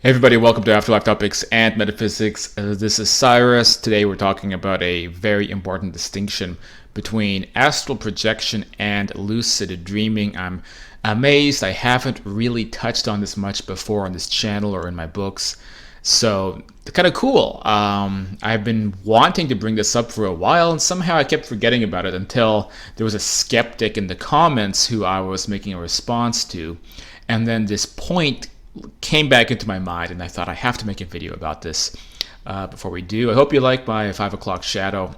Hey everybody, welcome to Afterlife Topics and Metaphysics. This is Cyrus. Today we're talking about a very important distinction between astral projection and lucid dreaming. I'm amazed I haven't really touched on this much before on this channel or in my books. So, kind of cool. I've been wanting to bring this up for a while, and somehow I kept forgetting about it until there was a skeptic in the comments who I was making a response to. And then this point came back into my mind, and I thought I have to make a video about this before we do. I hope you like my 5 o'clock shadow.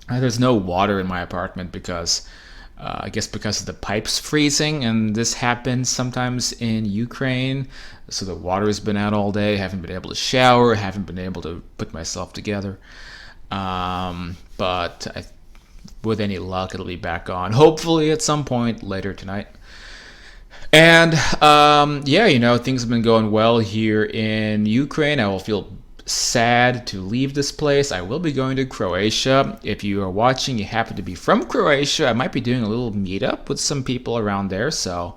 There's no water in my apartment because I guess because of the pipes freezing, and this happens sometimes in Ukraine. So the water has been out all day. Haven't been able to shower. Haven't been able to put myself together. With any luck, it'll be back on. Hopefully at some point later tonight. And things have been going well here in Ukraine. I will feel sad to leave this place. I will be going to Croatia. If you are watching, you happen to be from Croatia, I might be doing a little meetup with some people around there. So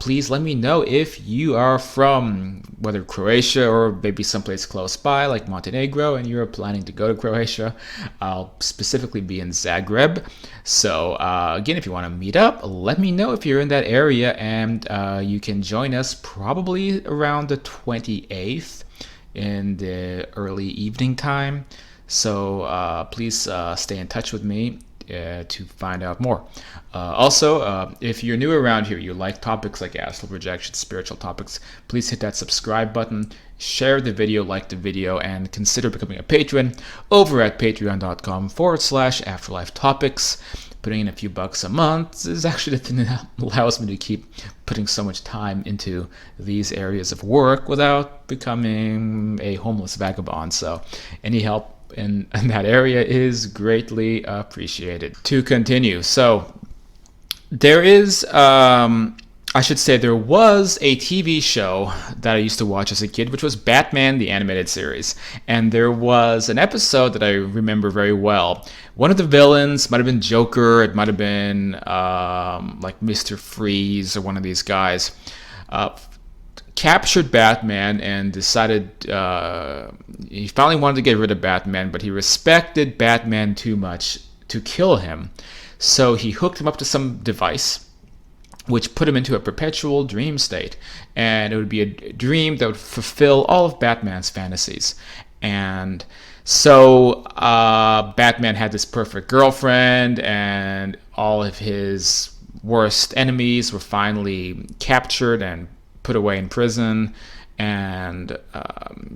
please let me know if you are from whether Croatia or maybe someplace close by like Montenegro and you're planning to go to Croatia. I'll specifically be in Zagreb. So again, if you want to meet up, let me know if you're in that area, and you can join us probably around the 28th in the early evening time. So please stay in touch with me to find out more. Also, if you're new around here, you like topics like astral projection, spiritual topics, please hit that subscribe button, share the video, like the video, and consider becoming a patron over at patreon.com/afterlife topics. Putting in a few bucks a month is actually the thing that allows me to keep putting so much time into these areas of work without becoming a homeless vagabond. So any help in that area is greatly appreciated. To continue, so there is there was a TV show that I used to watch as a kid, which was Batman, the animated series. And there was an episode that I remember very well. One of the villains might have been Joker. It might have been like Mr. Freeze or one of these guys. Captured Batman and decided he finally wanted to get rid of Batman, but he respected Batman too much to kill him. So he hooked him up to some device which put him into a perpetual dream state, and it would be a dream that would fulfill all of Batman's fantasies. And so Batman had this perfect girlfriend, and all of his worst enemies were finally captured and put away in prison, and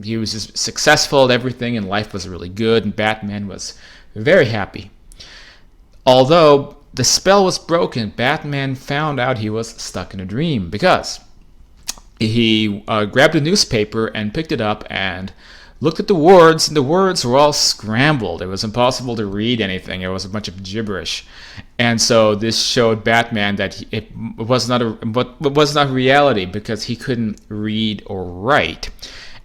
he was just successful at everything, and life was really good, and Batman was very happy. Although the spell was broken, Batman found out he was stuck in a dream because he grabbed a newspaper and picked it up and looked at the words, and the words were all scrambled. It was impossible to read anything. It was a bunch of gibberish. And so this showed Batman that it was not reality because he couldn't read or write.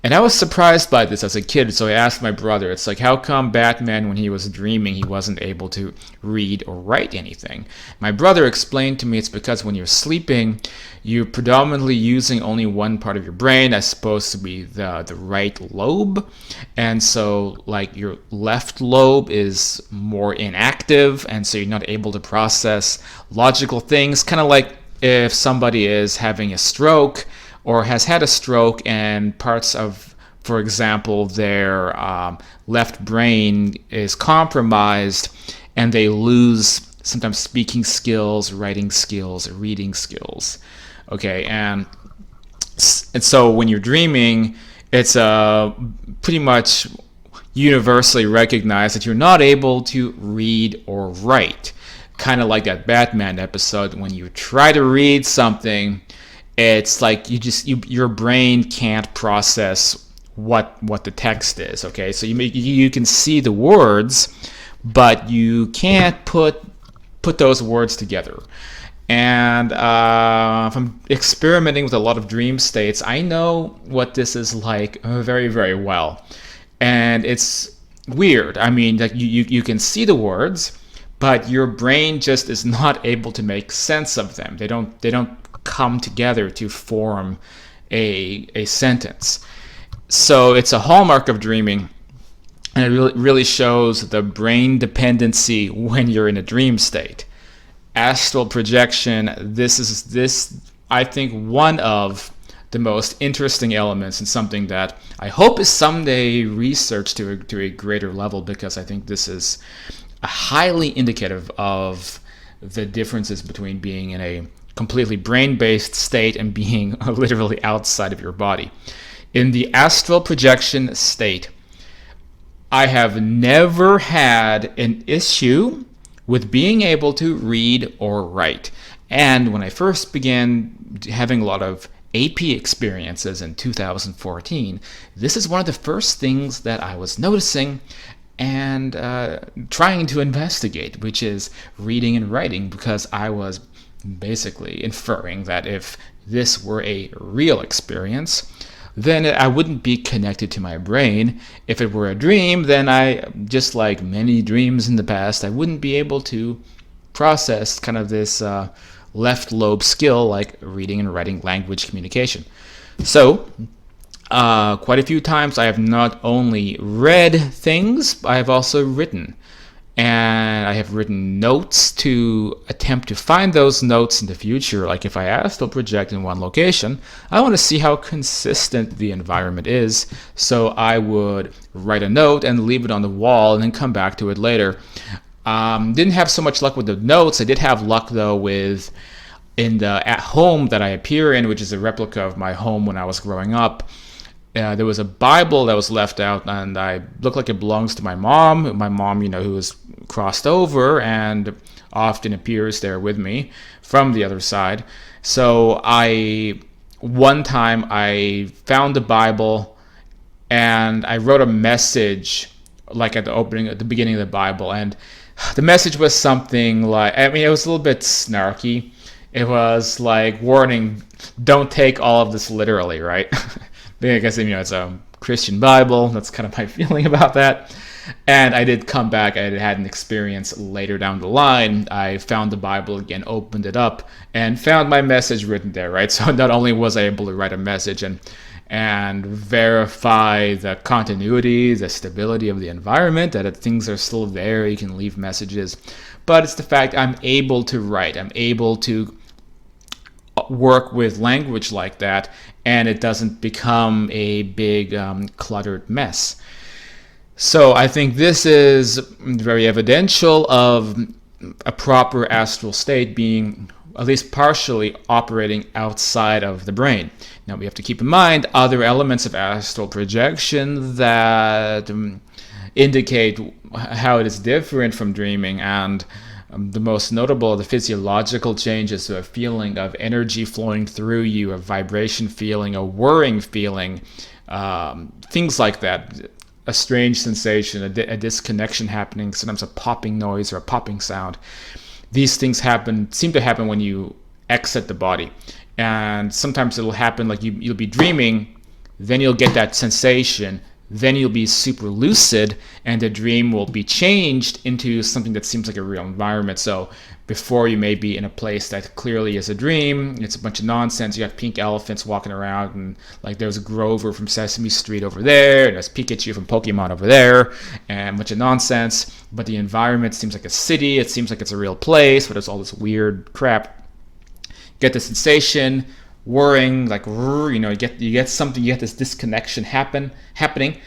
And I was surprised by this as a kid, so I asked my brother, it's like, how come Batman, when he was dreaming, he wasn't able to read or write anything? My brother explained to me it's because when you're sleeping, you're predominantly using only one part of your brain, that's supposed to be the right lobe. And so, like, your left lobe is more inactive, and so you're not able to process logical things, kind of like if somebody is having a stroke or has had a stroke and parts of, for example, their left brain is compromised, and they lose sometimes speaking skills, writing skills, reading skills. Okay, and so when you're dreaming, it's pretty much universally recognized that you're not able to read or write. Kind of like that Batman episode, when you try to read something, it's like your brain can't process what the text is. Okay, so you can see the words, but you can't put those words together. And from experimenting with a lot of dream states, I know what this is like very, very well. And it's weird. I mean, like you can see the words, but your brain just is not able to make sense of them. They don't come together to form a sentence. So it's a hallmark of dreaming, and it really shows the brain dependency when you're in a dream state. Astral projection, this I think one of the most interesting elements, and something that I hope is someday researched to a greater level, because I think this is a highly indicative of the differences between being in a completely brain-based state and being literally outside of your body. In the astral projection state, I have never had an issue with being able to read or write. And when I first began having a lot of AP experiences in 2014, this is one of the first things that I was noticing and trying to investigate, which is reading and writing, because I was basically inferring that if this were a real experience, then I wouldn't be connected to my brain. If it were a dream, then I, just like many dreams in the past, I wouldn't be able to process kind of this left lobe skill like reading and writing language communication. So, quite a few times I have not only read things, I have also written. And I have written notes to attempt to find those notes in the future. Like if I astral project in one location, I want to see how consistent the environment is. So I would write a note and leave it on the wall and then come back to it later. Didn't have so much luck with the notes. I did have luck though with in the at home that I appear in, which is a replica of my home when I was growing up. There was a Bible that was left out, and I look like it belongs to my mom. My mom, who was crossed over and often appears there with me from the other side. So one time I found the Bible and I wrote a message like at the beginning of the Bible, and the message was something like, it was a little bit snarky. It was like, warning, don't take all of this literally, right? I guess, it's a Christian Bible. That's kind of my feeling about that. And I did come back. I had an experience later down the line. I found the Bible again, opened it up, and found my message written there, right? So not only was I able to write a message and verify the continuity, the stability of the environment, that things are still there, you can leave messages, but it's the fact I'm able to write. I'm able to work with language like that, and it doesn't become a big cluttered mess. So I think this is very evidential of a proper astral state being at least partially operating outside of the brain. Now we have to keep in mind other elements of astral projection that indicate how it is different from dreaming, and the most notable are the physiological changes, so a feeling of energy flowing through you, a vibration feeling, a whirring feeling, things like that. A strange sensation, a disconnection happening, sometimes a popping noise or a popping sound. These things seem to happen when you exit the body. And sometimes it'll happen like you'll be dreaming, then you'll get that sensation, then you'll be super lucid, and the dream will be changed into something that seems like a real environment. So before, you may be in a place that clearly is a dream. It's a bunch of nonsense. You got pink elephants walking around, and like there's Grover from Sesame Street over there, and there's Pikachu from Pokemon over there, and a bunch of nonsense. But the environment seems like a city. It seems like it's a real place, but there's all this weird crap. Get the sensation, whirring, like, you get something, you get this disconnection happening,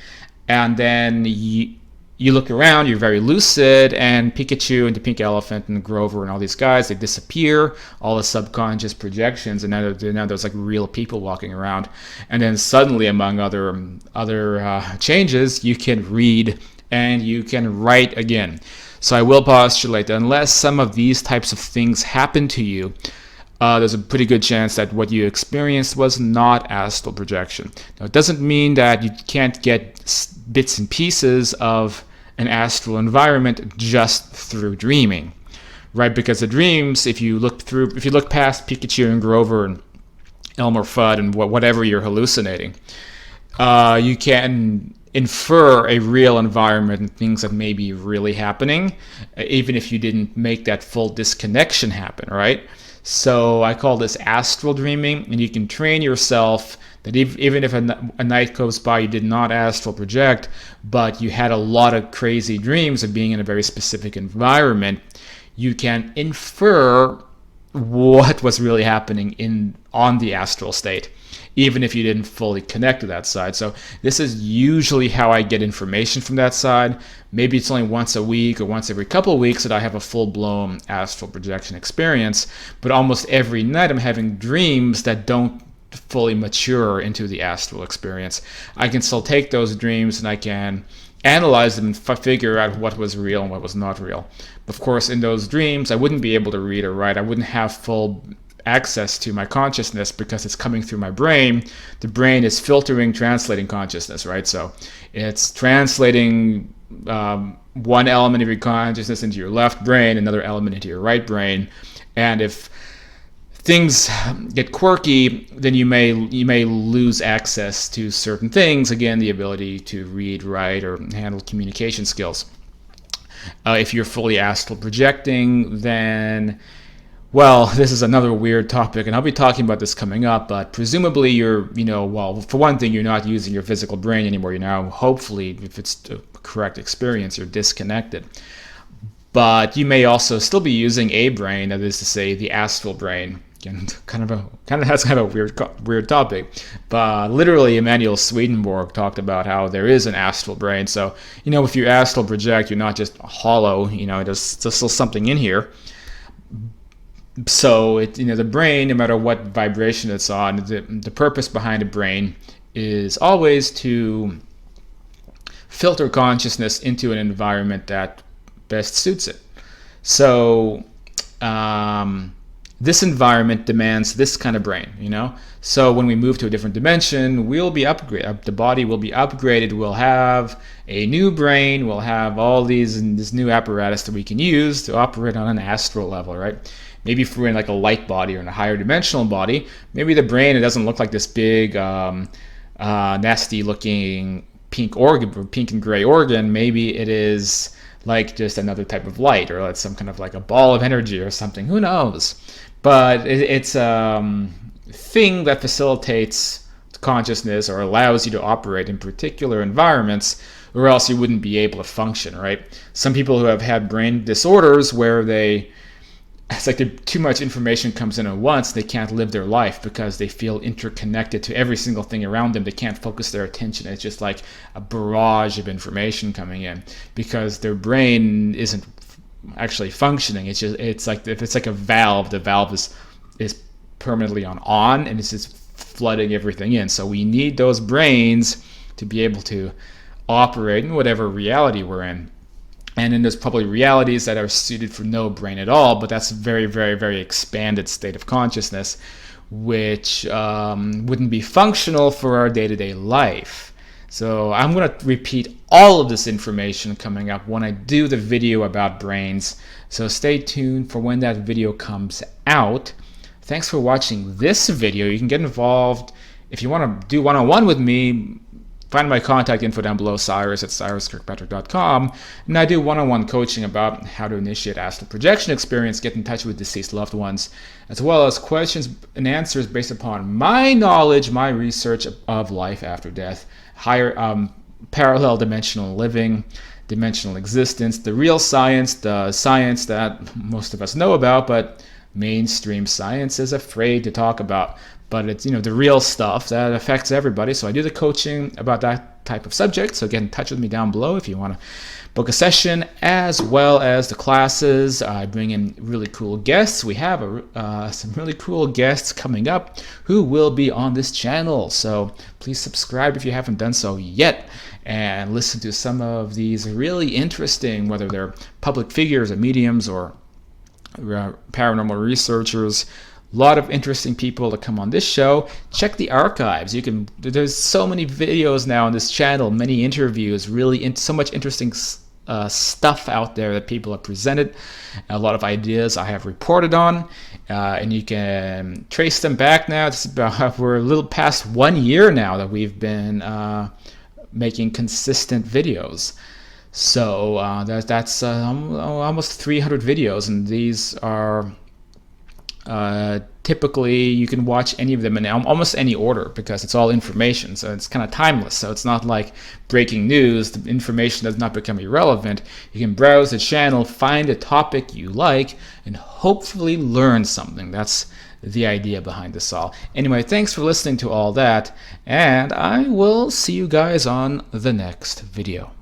and then you look around, you're very lucid, and Pikachu and the pink elephant and Grover and all these guys, they disappear, all the subconscious projections, and now there's like real people walking around. And then suddenly, among other changes, you can read and you can write again. So I will postulate that unless some of these types of things happen to you, there's a pretty good chance that what you experienced was not astral projection. Now, it doesn't mean that you can't get bits and pieces of an astral environment just through dreaming, right? Because the dreams, if you look past Pikachu and Grover and Elmer Fudd and whatever you're hallucinating, you can infer a real environment and things that may be really happening, even if you didn't make that full disconnection happen, right? So I call this astral dreaming, and you can train yourself that even if a night goes by you did not astral project, but you had a lot of crazy dreams of being in a very specific environment, you can infer what was really happening on the astral state, even if you didn't fully connect to that side. So this is usually how I get information from that side. Maybe it's only once a week or once every couple of weeks that I have a full-blown astral projection experience, but almost every night I'm having dreams that don't fully mature into the astral experience. I can still take those dreams and I can analyze them and figure out what was real and what was not real. Of course, in those dreams, I wouldn't be able to read or write. I wouldn't have full access to my consciousness because it's coming through my brain. The brain is filtering, translating consciousness, right? So it's translating one element of your consciousness into your left brain, another element into your right brain. And if things get quirky, then you may lose access to certain things. Again, the ability to read, write, or handle communication skills. If you're fully astral projecting, then, well, this is another weird topic, and I'll be talking about this coming up, but presumably you're, well, for one thing, you're not using your physical brain anymore. You're now, hopefully, if it's a correct experience, you're disconnected. But you may also still be using a brain, that is to say, the astral brain. Again, that's kind of a weird topic, but literally Emanuel Swedenborg talked about how there is an astral brain. So if you astral project, you're not just hollow. There's still something in here. So the brain, no matter what vibration it's on, the purpose behind the brain is always to filter consciousness into an environment that best suits it. So this environment demands this kind of brain, So when we move to a different dimension, we'll be upgraded. The body will be upgraded. We'll have a new brain. We'll have all this new apparatus that we can use to operate on an astral level, right? Maybe if we're in like a light body or in a higher dimensional body, maybe the brain, it doesn't look like this big, nasty-looking pink organ, or pink and gray organ. Maybe it is like just another type of light, or it's some kind of like a ball of energy or something. Who knows? But it's a thing that facilitates consciousness or allows you to operate in particular environments, or else you wouldn't be able to function, right? Some people who have had brain disorders where it's like too much information comes in at once, they can't live their life because they feel interconnected to every single thing around them. They can't focus their attention. It's just like a barrage of information coming in because their brain isn't actually functioning. It's like if it's like a valve, the valve is permanently on and it's just flooding everything in. So we need those brains to be able to operate in whatever reality we're in. And then there's probably realities that are suited for no brain at all, but that's a very, very, very expanded state of consciousness, which wouldn't be functional for our day-to-day life. So I'm going to repeat all of this information coming up when I do the video about brains. So stay tuned for when that video comes out. Thanks for watching this video. You can get involved if you want to do one-on-one with me. Find my contact info down below, cyrus@cyruskirkpatrick.com. And I do one-on-one coaching about how to initiate astral projection experience, get in touch with deceased loved ones, as well as questions and answers based upon my knowledge, my research of life after death, higher parallel dimensional living, dimensional existence, the real science, the science that most of us know about, but mainstream science is afraid to talk about. But it's the real stuff that affects everybody. So I do the coaching about that type of subject. So get in touch with me down below if you want to book a session, as well as the classes. I bring in really cool guests. We have some really cool guests coming up who will be on this channel. So please subscribe if you haven't done so yet, and listen to some of these really interesting, whether they're public figures or mediums or paranormal researchers. A lot of interesting people that come on this show. Check the archives. There's so many videos now on this channel, many interviews, so much interesting stuff out there that people have presented, a lot of ideas I have reported on, and you can trace them back now. We're a little past 1 year now that we've been making consistent videos. So that's almost 300 videos, and these are typically you can watch any of them in almost any order because it's all information, so it's kind of timeless. So it's not like breaking news. The information does not become irrelevant. You can browse the channel, find a topic you like, and hopefully learn something. That's the idea behind this all. Anyway, thanks for listening to all that, and I will see you guys on the next video.